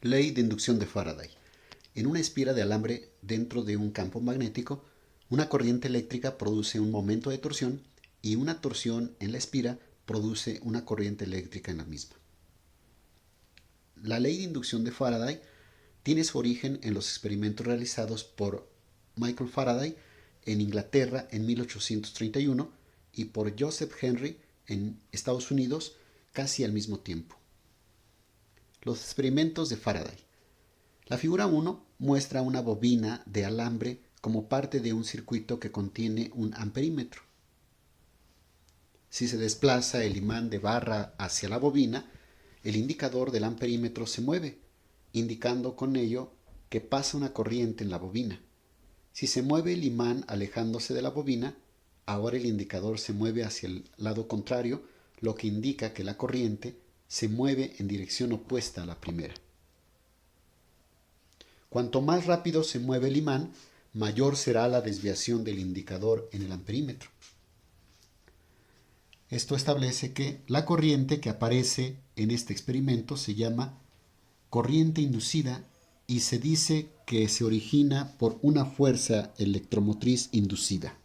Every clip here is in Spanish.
Ley de inducción de Faraday. En una espira de alambre dentro de un campo magnético, una corriente eléctrica produce un momento de torsión y una torsión en la espira produce una corriente eléctrica en la misma. La ley de inducción de Faraday tiene su origen en los experimentos realizados por Michael Faraday en Inglaterra en 1831 y por Joseph Henry en Estados Unidos casi al mismo tiempo. Los experimentos de Faraday. La figura 1 muestra una bobina de alambre como parte de un circuito que contiene un amperímetro. Si se desplaza el imán de barra hacia la bobina, el indicador del amperímetro se mueve, indicando con ello que pasa una corriente en la bobina. Si se mueve el imán alejándose de la bobina, ahora el indicador se mueve hacia el lado contrario, lo que indica que la corriente se mueve en dirección opuesta a la primera. Cuanto más rápido se mueve el imán, mayor será la desviación del indicador en el amperímetro. Esto establece que la corriente que aparece en este experimento se llama corriente inducida y se dice que se origina por una fuerza electromotriz inducida.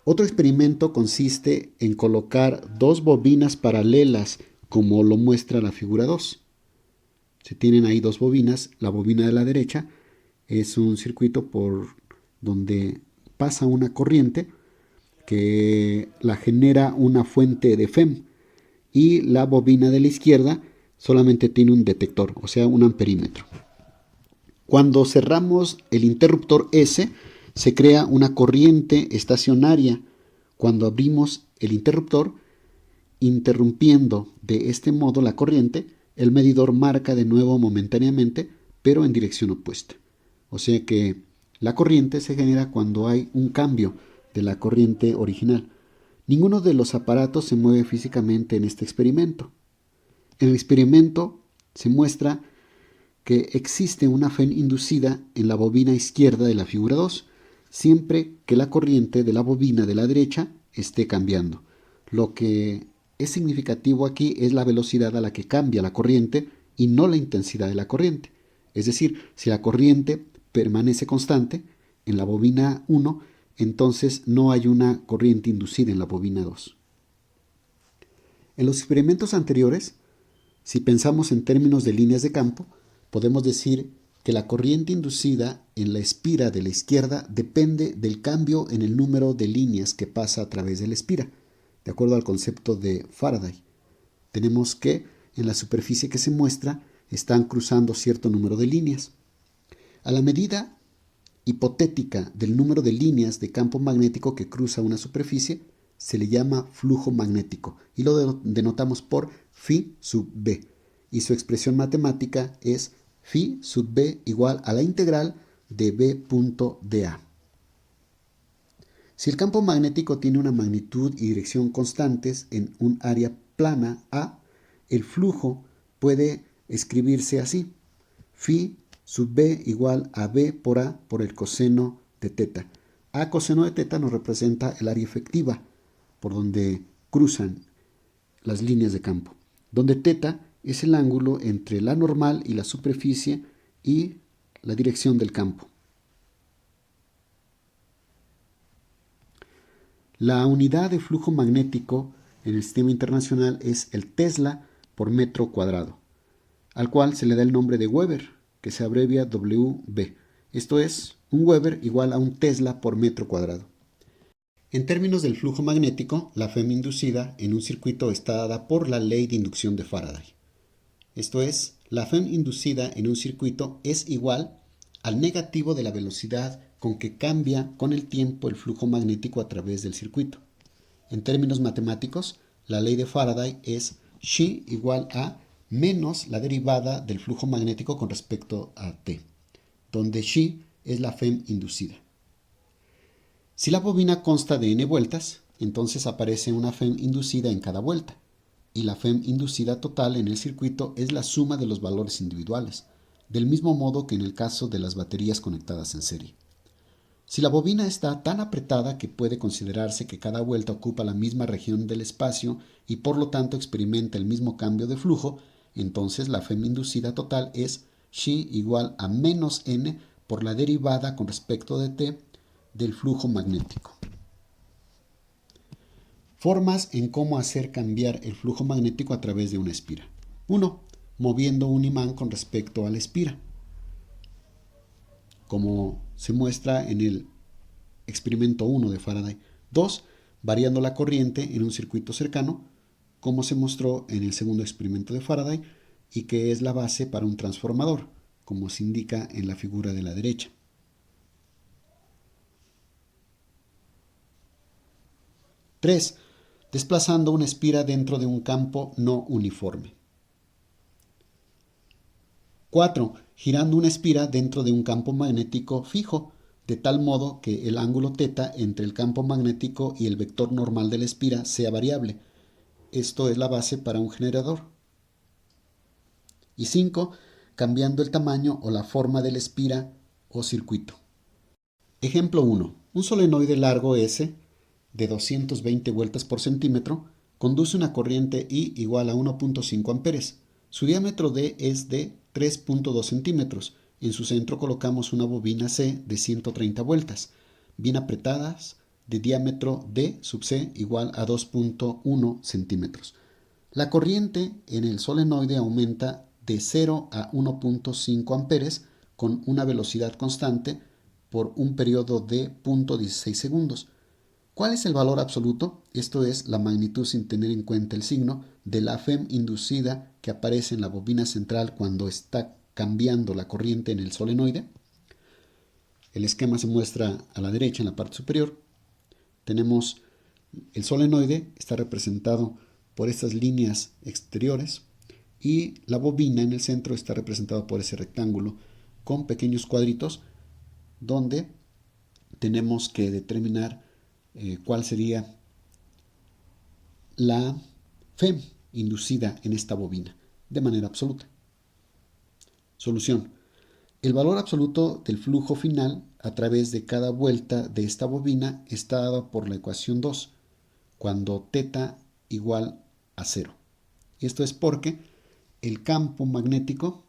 Otro experimento consiste en colocar dos bobinas paralelas como lo muestra la figura 2. Se tienen ahí dos bobinas. La bobina de la derecha es un circuito por donde pasa una corriente que la genera una fuente de FEM, y la bobina de la izquierda solamente tiene un detector, o sea, un amperímetro. Cuando cerramos el interruptor S, se crea una corriente estacionaria. Cuando abrimos el interruptor, interrumpiendo de este modo la corriente, el medidor marca de nuevo momentáneamente, pero en dirección opuesta. O sea que la corriente se genera cuando hay un cambio de la corriente original. Ninguno de los aparatos se mueve físicamente en este experimento. En el experimento se muestra que existe una FEM inducida en la bobina izquierda de la figura 2, siempre que la corriente de la bobina de la derecha esté cambiando. Lo que es significativo aquí es la velocidad a la que cambia la corriente y no la intensidad de la corriente. Es decir, si la corriente permanece constante en la bobina 1, entonces no hay una corriente inducida en la bobina 2. En los experimentos anteriores, si pensamos en términos de líneas de campo, podemos decir que la corriente inducida en la espira de la izquierda depende del cambio en el número de líneas que pasa a través de la espira, de acuerdo al concepto de Faraday. Tenemos que en la superficie que se muestra están cruzando cierto número de líneas. A la medida hipotética del número de líneas de campo magnético que cruza una superficie se le llama flujo magnético y lo denotamos por phi sub b, y su expresión matemática es phi sub b igual a la integral de b punto dA. Si el campo magnético tiene una magnitud y dirección constantes en un área plana A, el flujo puede escribirse así: phi sub b igual a b por a por el coseno de teta. A coseno de teta nos representa el área efectiva por donde cruzan las líneas de campo, donde teta es el ángulo entre la normal y la superficie y la dirección del campo. La unidad de flujo magnético en el sistema internacional es el Tesla por metro cuadrado, al cual se le da el nombre de Weber, que se abrevia WB. Esto es, un Weber igual a un Tesla por metro cuadrado. En términos del flujo magnético, la FEM inducida en un circuito está dada por la ley de inducción de Faraday. Esto es, la FEM inducida en un circuito es igual al negativo de la velocidad con que cambia con el tiempo el flujo magnético a través del circuito. En términos matemáticos, la ley de Faraday es Chi igual a menos la derivada del flujo magnético con respecto a t, donde Chi es la FEM inducida. Si la bobina consta de n vueltas, entonces aparece una FEM inducida en cada vuelta, y la FEM inducida total en el circuito es la suma de los valores individuales, del mismo modo que en el caso de las baterías conectadas en serie. Si la bobina está tan apretada que puede considerarse que cada vuelta ocupa la misma región del espacio y por lo tanto experimenta el mismo cambio de flujo, Entonces la FEM inducida total es Xi igual a menos N por la derivada con respecto de T del flujo magnético. Formas en cómo hacer cambiar el flujo magnético a través de una espira. 1. Moviendo un imán con respecto a la espira, como se muestra en el experimento 1 de Faraday. 2. Variando la corriente en un circuito cercano, como se mostró en el segundo experimento de Faraday y que es la base para un transformador, como se indica en la figura de la derecha. 3. Desplazando una espira dentro de un campo no uniforme. 4. Girando una espira dentro de un campo magnético fijo, de tal modo que el ángulo θ entre el campo magnético y el vector normal de la espira sea variable. Esto es la base para un generador. Y 5. Cambiando el tamaño o la forma de la espira o circuito. Ejemplo 1. Un solenoide largo S de 220 vueltas por centímetro conduce una corriente I igual a 1.5 amperes. Su diámetro D es de 3.2 centímetros. En su centro colocamos una bobina C de 130 vueltas, bien apretadas, de diámetro D sub C igual a 2.1 centímetros. La corriente en el solenoide aumenta de 0 a 1.5 amperes con una velocidad constante por un periodo de 0.16 segundos. ¿Cuál es el valor absoluto? Esto es la magnitud sin tener en cuenta el signo de la FEM inducida que aparece en la bobina central cuando está cambiando la corriente en el solenoide. El esquema se muestra a la derecha en la parte superior. Tenemos el solenoide, está representado por estas líneas exteriores y la bobina en el centro está representada por ese rectángulo con pequeños cuadritos donde tenemos que determinar cuál sería la FEM inducida en esta bobina de manera absoluta. Solución. El valor absoluto del flujo final a través de cada vuelta de esta bobina está dado por la ecuación 2, cuando θ igual a 0. Esto es porque el campo magnético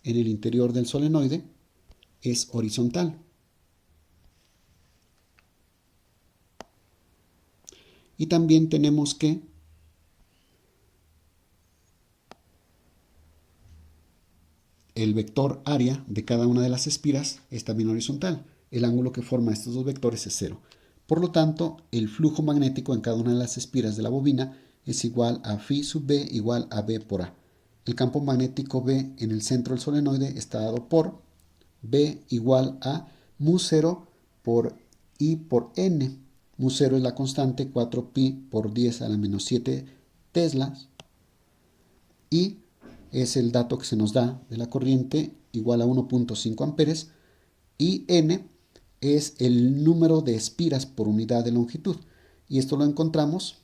en el interior del solenoide es horizontal. Y también tenemos que el vector área de cada una de las espiras es también horizontal. El ángulo que forma estos dos vectores es 0. Por lo tanto, el flujo magnético en cada una de las espiras de la bobina es igual a phi sub b igual a b por a. El campo magnético B en el centro del solenoide está dado por B igual a mu 0 por I por N. Mu 0 es la constante 4pi por 10 a la menos 7 teslas. Y es el dato que se nos da de la corriente igual a 1.5 amperes. Y N es el número de espiras por unidad de longitud. Y esto lo encontramos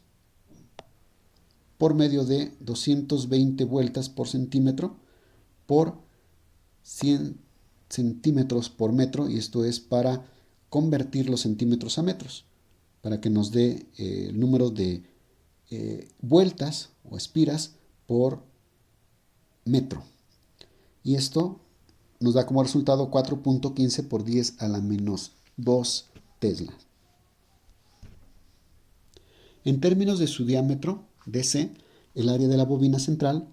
por medio de 220 vueltas por centímetro por 100 centímetros por metro, y esto es para convertir los centímetros a metros, para que nos dé el número de vueltas o espiras por metro. Y esto nos da como resultado 4.15 por 10 a la menos 2 Tesla. En términos de su diámetro, DC, el área de la bobina central,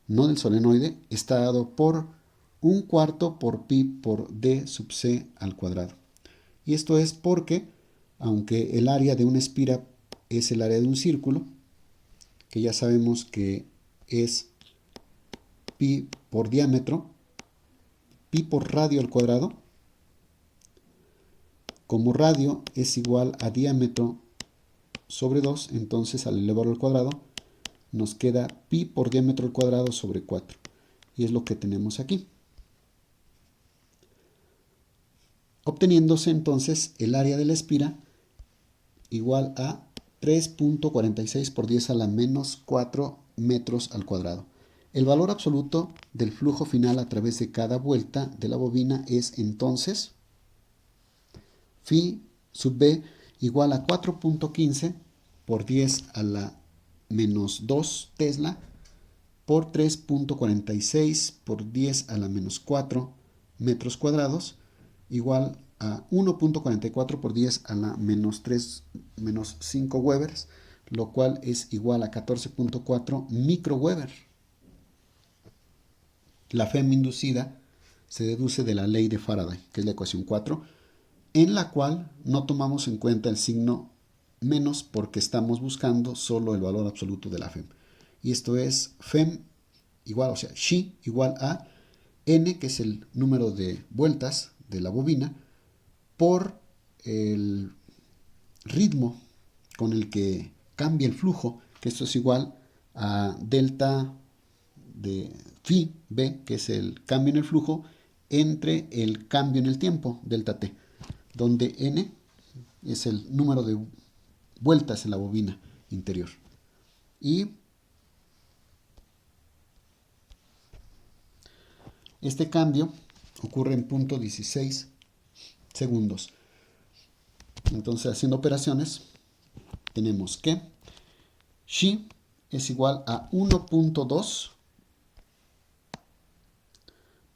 no del solenoide, está dado por 1/4 por pi por d sub c al cuadrado. Y esto es porque, aunque el área de una espira es el área de un círculo, que ya sabemos que es pi por diámetro, pi por radio al cuadrado, como radio es igual a diámetro sobre 2, entonces al elevarlo al cuadrado nos queda pi por diámetro al cuadrado sobre 4. Y es lo que tenemos aquí. Obteniéndose entonces el área de la espira igual a 3.46 por 10 a la menos 4 metros al cuadrado. El valor absoluto del flujo final a través de cada vuelta de la bobina es entonces phi sub b igual a 4.15 por 10 a la menos 2 Tesla por 3.46 por 10 a la menos 4 metros cuadrados, igual a 1.44 por 10 a la menos 3 menos 5 Webers, lo cual es igual a 14.4 microweber. La FEM inducida se deduce de la ley de Faraday, que es la ecuación 4, en la cual no tomamos en cuenta el signo menos porque estamos buscando solo el valor absoluto de la FEM. Y esto es FEM igual, o sea, Xi igual a N, que es el número de vueltas de la bobina, por el ritmo con el que cambia el flujo, que esto es igual a delta de phi b, que es el cambio en el flujo, entre el cambio en el tiempo, delta t, donde n es el número de vueltas en la bobina interior. Y este cambio ocurre en 0.16 segundos. Entonces, haciendo operaciones, tenemos que Xi es igual a 1.2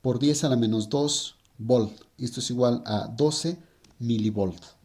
por 10 a la menos 2 volt. Y esto es igual a 12 milivolt.